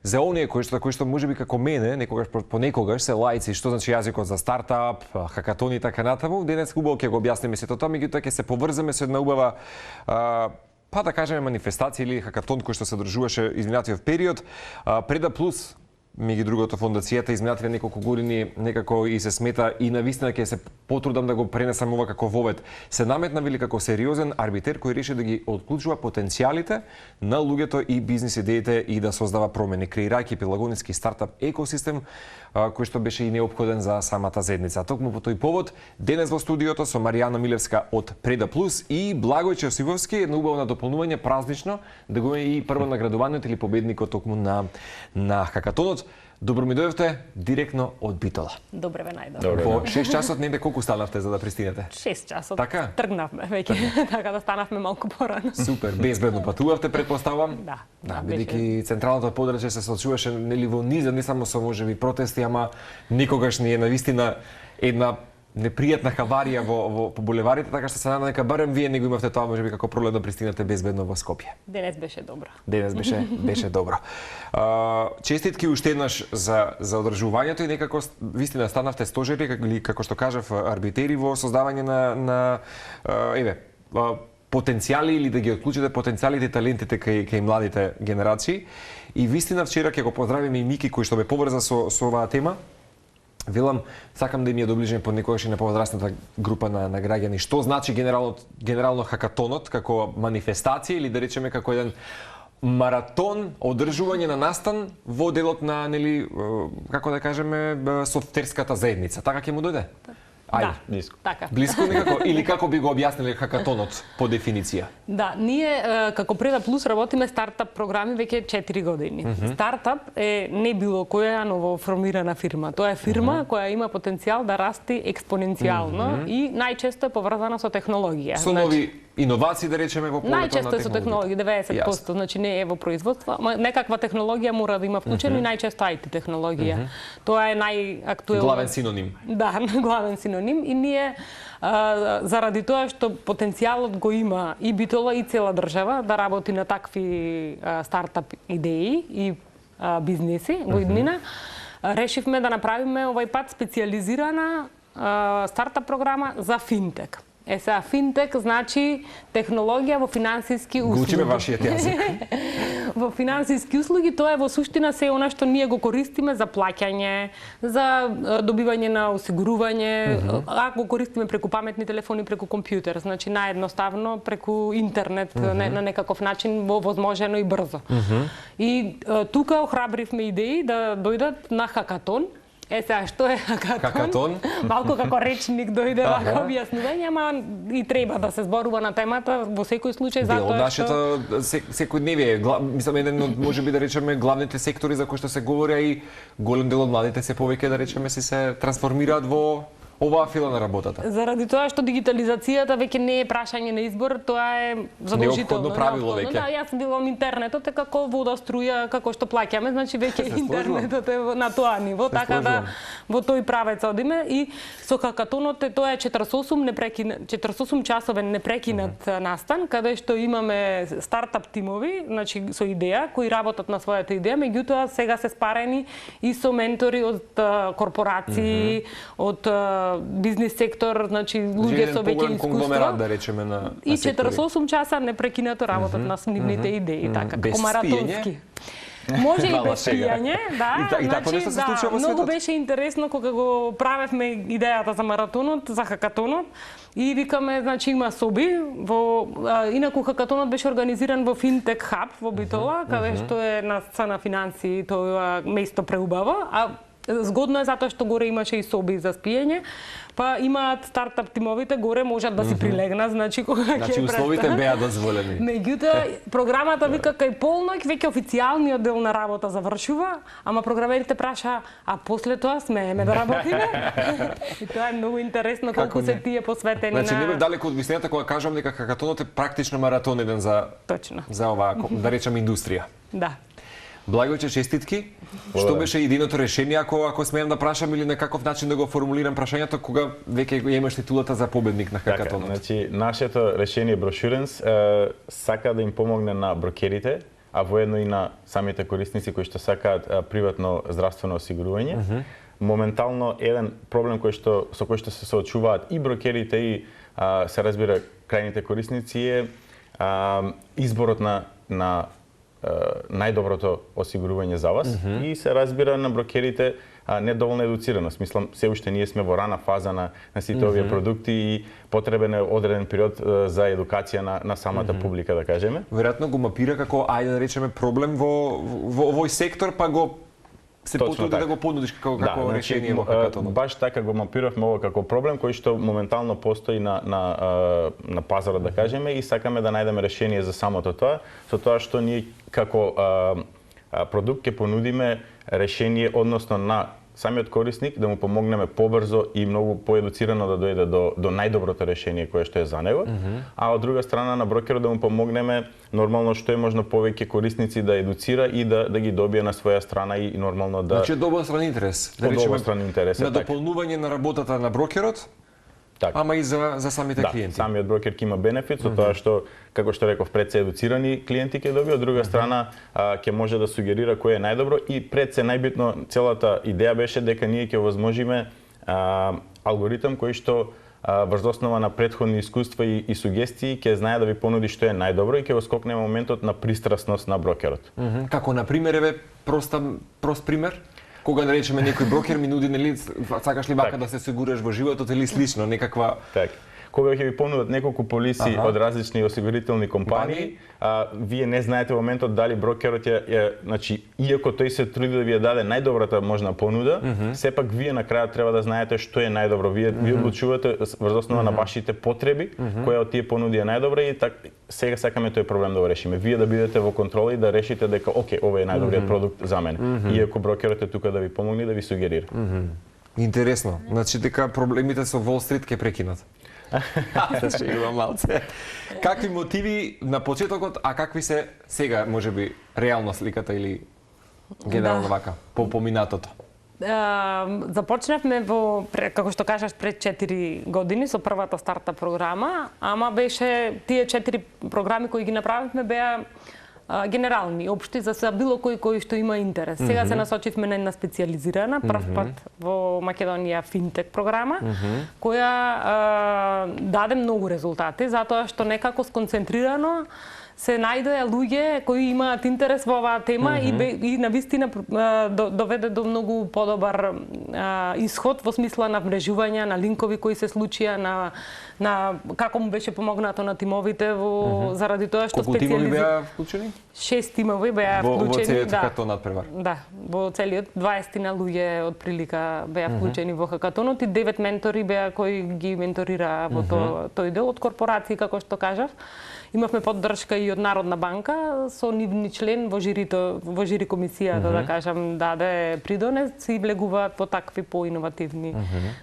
за оние кои што можеби како мене, некогаш понекогаш се лаици, што значи јазикот за стартап, хакатони и така натаму, денес убаво ќе го објасниме сето тоа, меѓутоа ќе се поврземе со една убава па да кажеме манифестација или хакатон кој што се одржуваше изминатиот период. Преда Плюс, меѓу другото фондацијата, изминативе неколку години некако и се смета и навистина ќе се потрудам да го пренесам ова како вовет. Се наметнавили како сериозен арбитер кој реши да ги отклучува потенцијалите на луѓето и бизнис идеите и да создава промени, креирајќи прилагодницки стартап екосистем кој што беше и неопходен за самата заедница. Токму по тој повод, денес во студиото со Маријана Милевска од Преда Плюс и Благој Чевсивовски, едно убаво надополнување празнично, да го е и прво наградуваниот или победникот токму на хакатонот. Добро ми дојдовте директно од Битола. Добре ве најдов. По 6 часот немде колку станавте за да пристигнете? 6 часот. Така? Тргнавме веќе, така да станавме малку порано. Супер, безбедно патувавте, предпоставам? Да, бидејќи централното подрачје се соочуваше нели во низа, не само со можеби протести, ама никогаш не е навистина една непријатна хаварија во булеварите, така што се надам дека барем вие не го имавте тоа можеби како проблем да пристигнете безбедно во Скопје. Денес беше добро. Денес беше добро. Честитки уште еднаш за одржувањето и некако вистина станавте стожери или како што кажав арбитери во создавање на потенцијали или да ги отклучите потенцијалите и талентите кај младите генерации. И вистина вчера ќе го поздравиме и Мики кој што ме поврза со оваа тема. Велам, сакам да им ја доближим понекогаш и на повозрастната група на граѓани. Што значи генерално хакатонот како манифестација или да речеме како еден маратон одржување на настан во делот на нели како да кажеме софтверската заедница. Така ќе му дојде? Да, близко. Така. Близко некако или како би го објасниле хакатонот по дефиниција? Да, ние како Преда Плюс работиме стартап програми веќе 4 години. Стартап е не било која новоформирана фирма. Тоа е фирма која има потенцијал да расти експоненцијално и најчесто е поврзана со технологија. Со нови иновации, да речеме, во полето на најчесто со технологии, 90%, значи не е во производство, ама некаква технологија мора да има вклучено и најчесто IT технологија. Тоа е најактуелно. Главен синоним. Да, главен синоним и ние заради тоа што потенцијалот го има и Битола и цела држава да работи на такви стартап идеи и бизнеси во иднина, решивме да направиме овај пат специјализирана стартап програма за финтек. Сега, финтек значи технологија во финансиски услуги. Го учиме вашиот јазик. Во финансиски услуги тоа е во суштина се она што ние го користиме за плаќање, за добивање на осигурување, ако го користиме преку паметни телефони, преку компјутер, значи наједноставно преку интернет на некаков начин возможено и брзо. И тука охрабривме идеи да дојдат на хакатон. Сега, што е хакатон? Малку како речник дојде вака објаснување, ама и треба да се зборува на темата во секој случај затоа што нашето секојдневие, мислам еден од можеби да речеме главните сектори за кои што се говори и голем дел од младите се повеќе да речеме се трансформираат во оваа фила на работата. Заради тоа што дигитализацијата веќе не е прашање на избор, тоа е задолжително. Неопходно правило веќе. Да, јас билам интернетот е како вода, струја, како што плаќаме, значи веќе интернетот е на тоа ниво, така да во тој правец одиме и со хакатонот тоа е 48 часовен непрекинат настан, каде што имаме стартап тимови, значи со идеја кои работат на својата идеја, меѓутоа сега се спарени и со ментори од корпорации, од бизнис сектор, значи луѓе со веќе искуство. Да речеме на и 48 часа непрекинато работат на нивните идеи, така како маратонски. Може и без пијање, да. И така нешто се случува во светот. Многу беше интересно кога го правевме идејата за маратонот, за хакатонот и викаме, значи има соби во инаку хакатонот беше организиран во Fintech Hub во Битола, каде што е на сцена финансии, тоа место преубаво, а згодно е затоа што горе имаше и соби за спиење, па имаат стартап тимовите горе можат да си прилегнат, значи кога ќе Значи условите беа дозволени. Меѓутоа програмата вика кај полноќ веќе официјалниот дел на работа завршува, ама програмерите праша, а после тоа смееме да работиме? И тоа е многу интересно колку се тие посветени на. Значи не бев далеку од вистината кога кажам дека хакатонот е практично маратон еден за Точно. За оваа да речеме индустрија. Да. Благојче, честитки. Што беше единото решение ако смеам да прашам или на каков начин да го формулирам прашањето кога веќе го имаш титулата за победник на хакатонот? Значи нашето решение Brosurance сака да им помогне на брокерите, а воедно и на самите корисници кои што сакаат приватно здравствено осигурување. Моментално еден проблем со кој што се соочуваат и брокерите и се разбира крајните корисници е изборот на најдоброто осигурување за вас и се разбира на брокерите недоволна едуцираност. Мислам, се уште ние сме во рана фаза на сите овие продукти и потребен е одреден период за едукација на самата публика, да кажеме. Веројатно го мапира како, ајде да речеме, проблем во овој сектор, па го се потруди да го понудиш како решение во хакатонот. Баш така го мапиравме ово како проблем кој што моментално постои на пазарот, да кажеме, и сакаме да најдеме решение за самото тоа, со тоа што ние како продукт ќе понудиме решение односно на самиот корисник да му помогнеме побрзо и многу поедуцирано да дојде до најдоброто решение кое што е за него, а од друга страна на брокерот да му помогнеме нормално што е можно повеќе корисници да едуцира и да ги добие на своја страна и нормално да... Значи добростран интерес. Да речеме, интерес на дополнување на работата на брокерот, ама и за самите клиенти. Самиот брокер ќе има бенефит со тоа што, како што реков, пред се едуцирани клиенти ќе добие, од друга страна ќе може да сугерира кој е најдобро и пред се најбитно целата идеја беше дека ние ќе возможиме алгоритам кој што врз основа на претходни искуства и сугестии ќе знае да ви понуди што е најдобро и ќе го скокне моментот на пристрасност на брокерот. Како на пример, прост пример? Кога да речеме некој брокер ми нуди, нели, сакаш ли вака да се осигураш во животот или слично, некаква... Так. Кога ќе ви понудат неколку полиси од различни осигурителни компании, вие не знаете во моментот дали брокерот значи, иако тој се труди да ви ја даде најдобрата можна понуда, сепак вие на крајот треба да знаете што е најдобро. Вие одлучувате врз основа на вашите потреби, која од тие понуди е најдобра и сега сакаме тој проблем да го решиме. Вие да бидете во контрола и да решите дека оке, ова е најдобриот продукт за мене. Иако брокерот е тука да ви помогне да ви сугерира. Интересно. Значи дека проблемите со Wall Street ќе прекинат. Се шегувам малце. Какви мотиви на почетокот, а какви се сега, можеби, реална сликата или генерално вака, по поминатото? Започнавме како што кажаш, пред 4 години со првата старта програма, ама беше тие 4 програми кои ги направивме беа генерални, општи за било кој што има интерес. Сега се насочивме на една специализирана, прв пат во Македонија финтек програма, која даде многу резултати, затоа што некако сконцентрирано се најдоа луѓе кои имаат интерес во оваа тема и навистина доведе до многу подобар исход во смисла на мрежување, на линкови кои се случија, на како му беше помогнато на тимовите заради тоа што колку тимови беа вклучени? 6 тимови беа вклучени. Во целиот хакатон надпревар? Да, во целиот 20 луѓе од прилика беа вклучени во хакатонот и 9 ментори беа кои ги менторираа во тој дел од корпорации, како што кажав. Имавме поддршка и од Народна банка, со нивни член во жири комисијата, да кажам, даде придонес и влегуваат во такви поиновативни,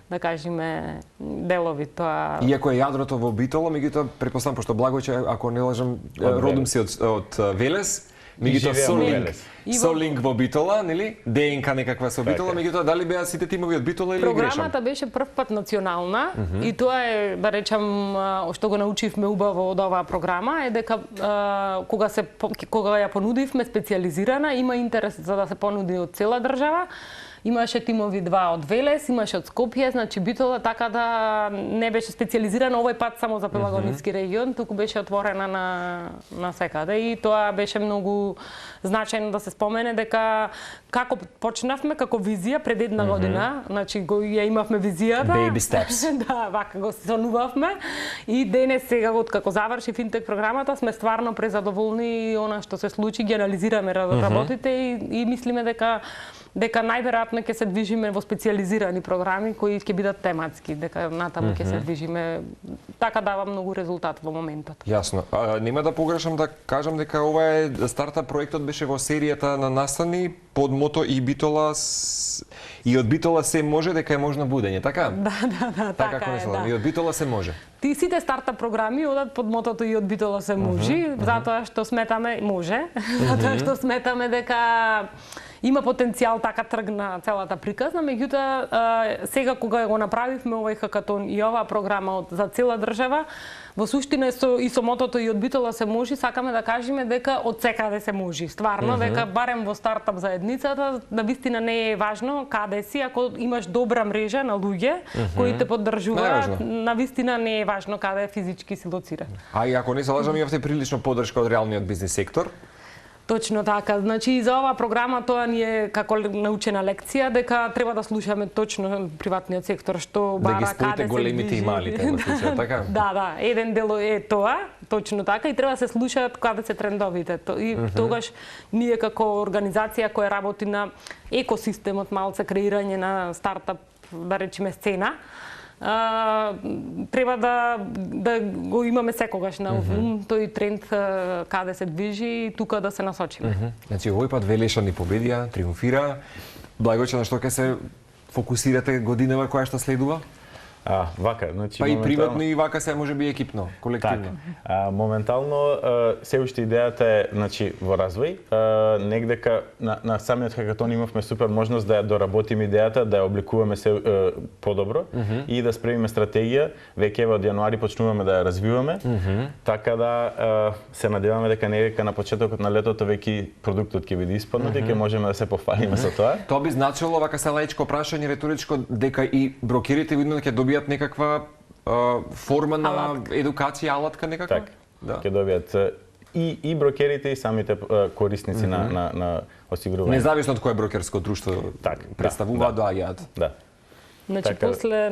да кажеме, делови. Тоа... Иако е јадрото во Битола, меѓутоа, претпоставам, пошто Благојче, ако не лажам, родом си од Велес, меѓутоа Солинг во Битола, нели? ДНК некаква со Битола, меѓутоа дали беа сите тимови од Битола или грешам? Програмата беше прв пат национална и тоа е, да речам, што го научивме убаво од оваа програма, е дека кога ја понудивме специализирана, има интерес за да се понуди од цела држава. Имаше тимови 2 од Велес, имаше од Скопје, значи Битола, така да не беше специализирана овој пат само за Пелагонитски регион, туку беше отворена на секаде и тоа беше многу значајно да се спомене дека како почнавме како визија пред една година, значи ја имавме визијата. Baby steps. Да, вака го сонувавме и денес сега откако заврши финтек програмата сме стварно презадоволни и она што се случи, ги анализираме работите и мислиме дека најверојатно ќе се движиме во специализирани програми кои ќе бидат тематски, дека натаму ќе се движиме. Така дава многу резултат во моментот. Јасно. Нема да погрешам да кажам дека ова е старта проектот беше во серијата на настани под мото и Битола и од Битола се може дека е можно будење, така? Да, така е, да. И од Битола се може. Сите старта програми одат под мотото и од Битола се може, затоа што сметаме дека има потенцијал така тргна целата приказна, меѓутоа сега кога го направивме овој хакатон и оваа програма за цела држава, во суштина и со мотото и од Битола се може, сакаме да кажеме дека од секаде се може. Стварно, дека барем во стартап заедницата, навистина не е важно каде си, ако имаш добра мрежа на луѓе кои те поддржуваат, навистина не е важно каде физички си лоциран. А и ако не се лажам, имавте прилично поддршка од реалниот бизнес сектор. Точно така. Значи и за оваа програма тоа ни е како научена лекција дека треба да слушаме точно приватниот сектор што бара да ги каде се големите и малите во случајот, така? Да, еден дел е тоа, точно така и треба да се слушаат каде се трендовите. И тогаш ние како организација која работи на екосистемот малце креирање на стартап, да речеме сцена, треба да го имаме секогаш на ум тој тренд каде се движи и тука да се насочиме. Значи овој пат Велеша ни победија, триумфира. Благоче на што ќе се фокусирате годинава која што следува? Вака, значи па и приватно и вака се можеби екипно, колективно. Так. Моментално се уште идејата е значи во развој. Негдека на самиот хакатон имавме супер можност да ја доработиме идејата, да ја обликуваме се подобро и да спремиме стратегија. Веќе од јануари почнуваме да ја развиваме. Така да се надеваме дека негдека на почетокот на летото веќе продуктот ќе биде испаднат и ќе можеме да се пофалиме со тоа. Тоа би значило вака се лаичко прашање риторичко дека и брокерите видно ќе добијат некаква форма на едукација, алатка некаква? Так, да. Ќе добијат и брокерите и самите корисници на осигурување. Независно од кое брокерско друштво представуваат, доаѓаат. Да. Значи така, после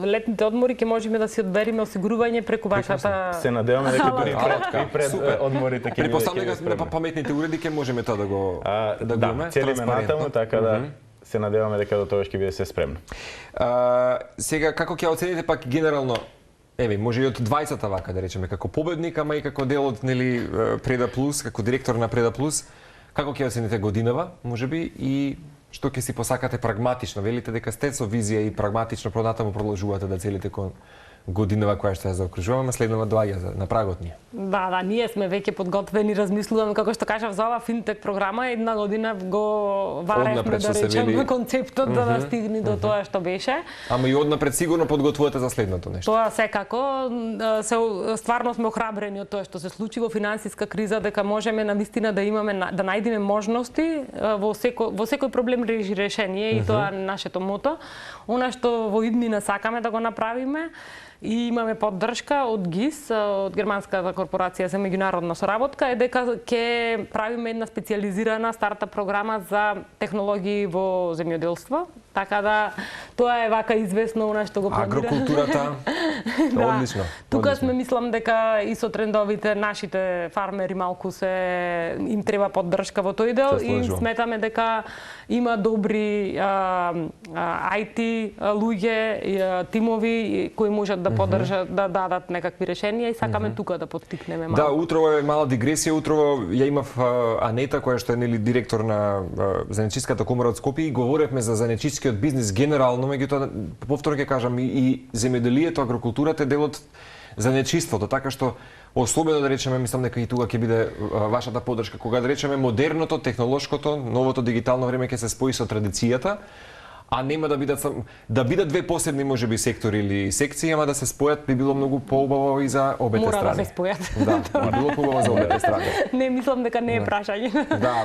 летните одмори ќе можеме да си одбереме осигурување преку вашата. Се надеваме дека дури пред одморите ќе Препоставам дека на паметните уреди ќе можеме тоа да го имаме. Целиме натаму, така да се надеваме дека до тоа ќе биде се спремно. Сега како ќе оцените пак генерално, може и од двајцата вака да речеме како победник, ама и како дел од нели Преда Плюс, како директор на Преда Плюс, како ќе оцените годинава, можеби и што ќе си посакате прагматично, велите дека сте со визија и прагматично продатамо продолжувате да целите кон годинава која што ја заокружуваме, следнава доаѓа на прагот ни. Да, ние сме веќе подготвени, размислуваме, како што кажав, за оваа финтек програма една година го варевме да речеме концептот да стигне до тоа што беше. Ама и однапред сигурно подготвувате за следното нешто. Тоа секако, стварно сме охрабрени од тоа што се случи во финансиска криза, дека можеме навистина да имаме да најдеме можности во секој проблем решение и тоа е нашето мото. Она што во иднина сакаме да го направиме и имаме поддршка од ГИС, од Германската корпорација за меѓународна соработка, е дека ќе правиме една специјализирана стартап програма за технологии во земјоделство. Така да тоа е вака известно она што го планира. Агрокултурата. Одлично. Тука сме мислам дека и со трендовите нашите фармери малку им треба поддршка во тој дел и сметаме дека има добри IT луѓе, тимови кои можат да поддржат, да дадат некакви решенија и сакаме тука да поттикнеме малку. Да, утрово е мала дигресија, утрово ја имав Анета која што е нели директор на Занечиската комора од Скопје и говоревме за занечискиот бизнис генерално, меѓутоа повторно ќе кажам и земјоделието, агрокултурата е дел од занечиството, така што особено да речеме, мислам дека и тука ќе биде вашата поддршка кога да речеме модерното, технолошкото, новото дигитално време ќе се спои со традицијата, а нема да бидат две посебни можеби сектори или секции, ама да се спојат би било многу поубаво и за обете страни. Мора да се спојат. Да, би било поубаво за обете страни. Не, мислам дека не е прашање.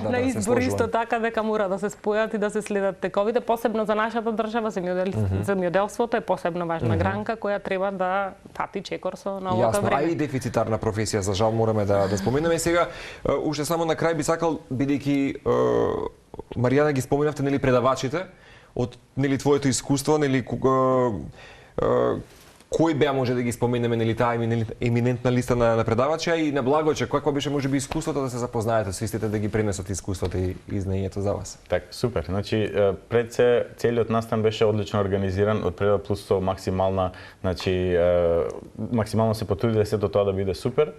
На избор исто така дека мора да се спојат и да се следат тековите, посебно за нашата држава, земјоделството е посебно важна гранка која треба да фати чекор со новото време. Јасно, а и дефицитарна професија, за жал мораме да споменеме сега. Уште само на крај би сакал, бидејќи Маријана ги споменавте нели предавачите, од нели твоето искуство, нели кој беа може да ги споменеме нели таа еминентна листа на предавачи и на Благоче, каква беше можеби искуството да се запознаете со истите, да ги пренесат искуството и знаењето за вас? Так, супер. Значи пред се целиот настан беше одлично организиран од Преда Плюс со максимално се потруди да сето тоа да биде супер.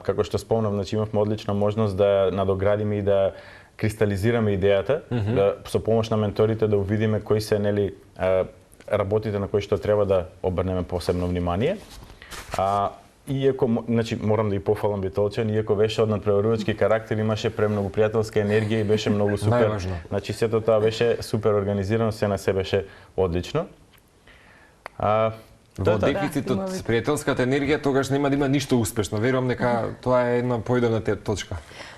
Како што спомнав, значи имавме одлична можност да надоградиме и да кристализираме идејата, да со помош на менторите да увидиме кои се нели работите на кои што треба да обрнеме посебно внимание. иако, значи, морам да ги пофалам Битолчан, иако беше од надпреварувачки карактер, имаше премногу пријателска енергија и беше многу супер. Најважно. Значи, сето тоа беше супер организирано, се на се беше одлично. Во дефицит од пријателската енергија тогаш нема да има ништо успешно. Верувам дека тоа е една поедена точка.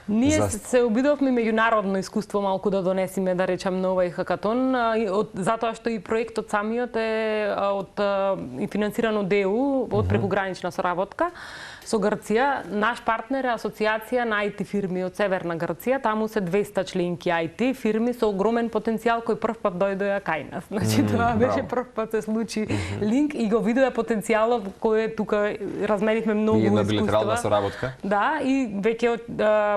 Ние се обидовме меѓународно искуство малку да донесеме, да речам, на овој хакатон, затоа што и проектот самиот е и финансиран од ЕУ, од прекугранична соработка со Грција. Наш партнер е Асоциација на IT фирми од Северна Грција. Таму се 200 членки IT фирми со огромен потенцијал кој првпат дојдоа кај нас. Значи тоа беше првпат се случи линк и го видоа потенцијалот кој тука разменивме многу искуства. И една билатерална соработка. Да, и веќе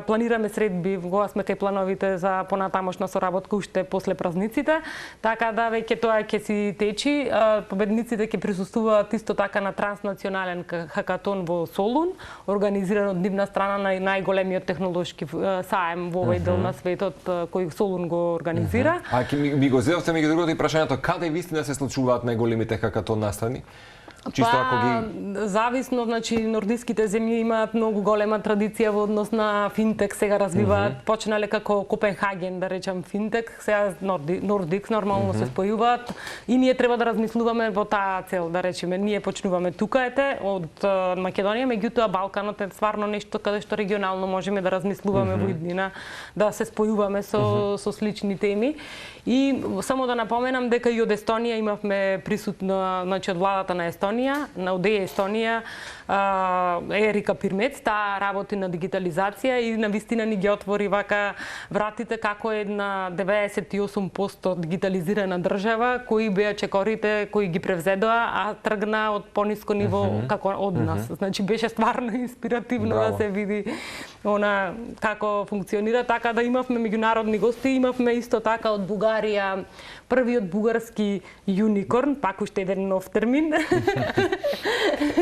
планираме средби кога сме кај плановите за понатамошна соработка уште после празниците, така да веќе тоа ќе си течи. Победниците ќе присуствуваат исто така на транснационален хакатон во Солун, организиран од нивна страна на најголемиот технолошки саем во овој дел на светот кој Солун го организира. А ми го зедовте меѓу другото и прашањето каде вистина се случуваат најголемите хакатон настани? Чисто ако ги зависно, значи нордиските земји имаат многу голема традиција во однос на финтек, сега развиваат, почнале како Копенхаген, да речам финтек, сега Нордикс нормално се спојуваат и ние треба да размислуваме во таа цел, да речеме, ние почнуваме тука од Македонија, меѓутоа Балканот е стварно нешто каде што регионално можеме да размислуваме во иднина, да се спојуваме со слични теми. И само да напоменам дека и од Естонија имавме присутна, значи од владата на Естонија, на ОДЕ Естонија, Ерика Пирмец, таа работи на дигитализација и на вистина ни ги отвори вака вратите како една 98% дигитализирана држава, кои беа чекорите кои ги превзедоа, а тргна од пониско ниво како од нас. Значи беше стварно инспиративно да се види она како функционира, така да имавме меѓународни гости, имавме исто така од Бугарија првиот бугарски юникорн, пак уште еден нов термин.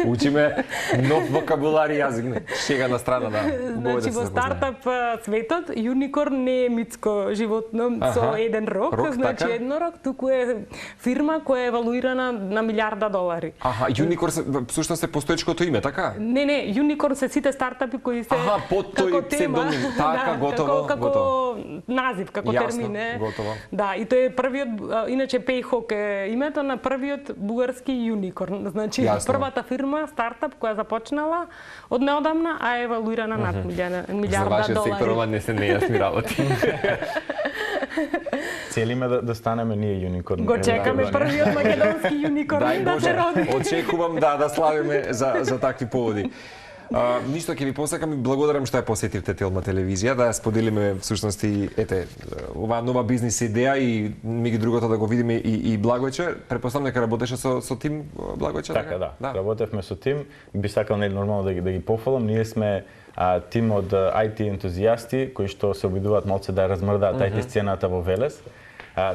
Учиме нов вокабулар јазик, шега на страна, да. Значи во стартап светот юникорн не е митско животно со еден рог, значи еднорог, туку е фирма која е евалуирана на $1,000,000,000. Юникорн всушност е постоечкото име, така? Не, юникорн се сите стартапи кои се под тој псевдоним, така, готово. Како назив, како термин е. Готово. Да, и тој е првиот, иначе Пейхок е името на првиот бугарски юникорн. Значи првата фирма, стартап која започнала од неодамна, а е евалуирана над $1,000,000,000. За вашиот сектор ова не се нејасни работи. Целиме да станеме ние юникорни. Го чекаме првиот македонски юникорн да се роди. Очекувам да славиме за такви поводи. Ништо ќе ви посакам и благодарам што ја посетивте Телма телевизија, да ја споделиме всушност и оваа нова бизнис идеја и меѓу другото да го видиме и Благојче. Претпоставам дека работеше со тим Благојче, така? Да. Работевме со тим. Би сакал нормално да ги пофалам. Ние сме тим од IT ентузијасти кои што се обидуваат малце да размрдаат IT сцената во Велес.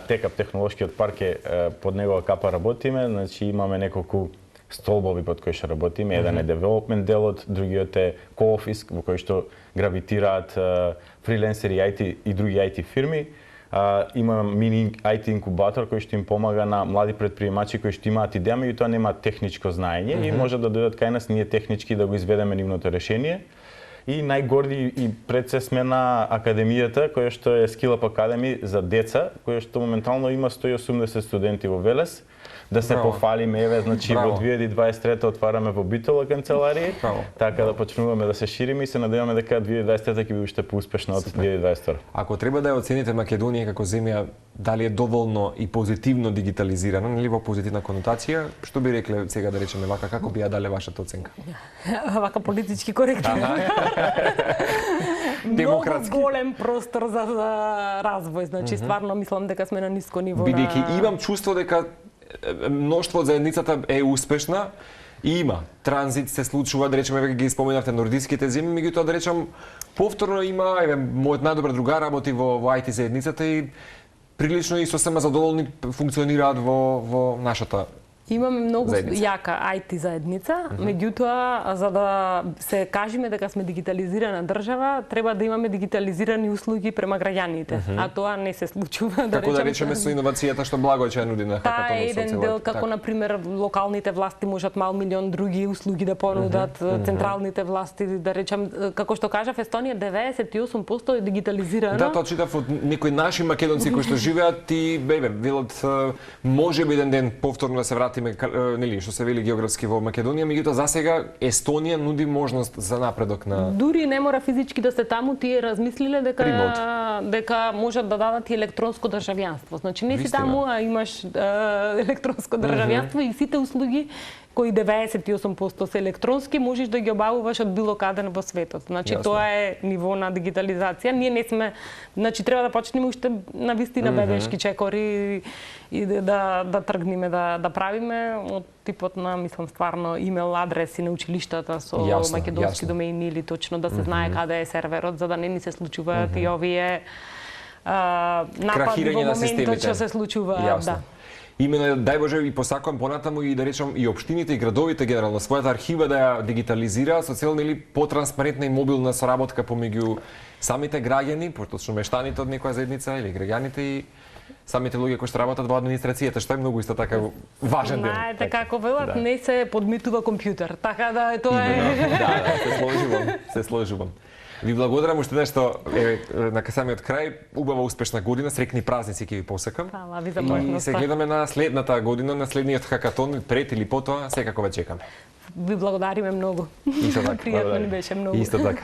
Текап технолошкиот парк е под негова капа работиме, значи имаме неколку столбови под кои што работиме. Еден е development делот, другиот е co-office во кој што гравитираат фриленсери IT и други IT фирми. Има мини IT инкубатор кој што им помага на млади предприемачи кои што имаат идеја, меѓутоа немаат техничко знаење и може да дојдат кај нас ние технички да го изведеме нивното решение. И најгорди и пред се сме на академијата која што е Skill Up Academy за деца, која што моментално има 180 студенти во Велес. Да се пофалиме, еве, значи во 2023 отвараме во Битола канцеларија, така да почнуваме да се шириме и се надеваме дека 2023 ќе биде уште поуспешна од 2022. Ако треба да ја оцените Македонија како земја, дали е доволно и позитивно дигитализирана, или во позитивна конотација, што би рекле сега да речеме вака, како би ја дале вашата оценка? Вака политички коректно. Демократски. Многу голем простор за развој, значи стварно мислам дека сме на ниско ниво. Бидејќи имам чувство дека мноштво од заедницата е успешна и има транзит се случува, да речеме веќе ги споменавте нордиските земји, меѓутоа да речам повторно има, мојот најдобар другар работи во IT заедницата и прилично и сосема задоволни функционираат во нашата Имаме многу заедница. јака IT заедница, меѓутоа за да се кажеме дека сме дигитализирана држава, треба да имаме дигитализирани услуги према граѓаните, а тоа не се случува. Како да речеме со иновацијата што благо ќе нуди на Таа хакатонот е со еден целата. дел, како на пример локалните власти можат мал милион други услуги да понудат, централните власти, да речем, како што кажав, Естонија 98% е дигитализирана. Да, тоа читав од некои наши македонци кои што живеат и велат може би еден ден повторно да се вратиме нели што се вели географски во Македонија, меѓутоа засега Естонија нуди можност за напредок на Дури не мора физички да сте таму, тие размислиле дека можат да дадат и електронско државјанство. Значи не си Вистина. таму, а имаш електронско државјанство и сите услуги кои 98% се електронски, можеш да ги обавуваш од било каде во светот. Значи Јасно. тоа е ниво на дигитализација. Ние не сме, значи треба да почнеме уште на вистина бебешки чекори и да тргнеме да правиме од типот на, мислам, стварно имейл адреси на училиштата со Јасно, македонски јасно. домеини или точно да се знае каде е серверот, за да не ни се случуваат и овие напади крахирање во на моментот системите. што се случуваат. Јасно. Да. Именно, дај Боже, и посакувам понатаму и да речам и општините и градовите генерално својата архива да ја дигитализираат со цел нели потранспарентна и мобилна соработка помеѓу самите граѓани, поточно мештаните од некоја заедница или граѓаните и самите луѓе кои што работат во администрацијата, што е многу исто така важен дел. Знаете како велат, Да. не се подмитува компјутер. Така да тоа е. Да, се сложувам. Ви благодарам уште нешто на самиот крај. Убава успешна година, срекни празници ќе ви посакам. Фала ви за И се можноста. гледаме на следната година, на следниот хакатон, пред или потоа, секако ве чекаме. Ви благодариме многу. Исто така. Пријатно ни беше многу. Исто така.